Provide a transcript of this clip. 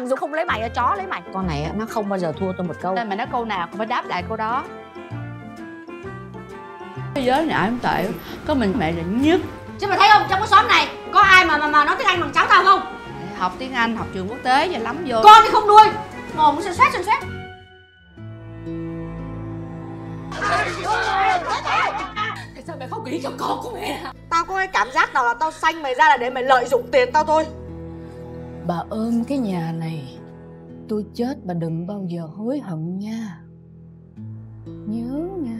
thằng Dũng không lấy mày, chó lấy mày. Con này nó không bao giờ thua tôi một câu. Nên mày nói câu nào cũng phải đáp lại câu đó. Thế giới này ai cũng tệ, có mình mẹ là nhất. Chứ mày thấy không, trong cái xóm này có ai mà nói tiếng Anh bằng cháu tao không? Học tiếng Anh, học trường quốc tế và lắm vô. Con thì không nuôi, mồm xanh xoét. Tại sao mày không nghĩ cho con của mẹ? Tao có cái cảm giác nào là tao sanh mày ra là để mày lợi dụng tiền tao thôi. Bà ôm cái nhà này, tôi chết bà đừng bao giờ hối hận nha. Nhớ nha.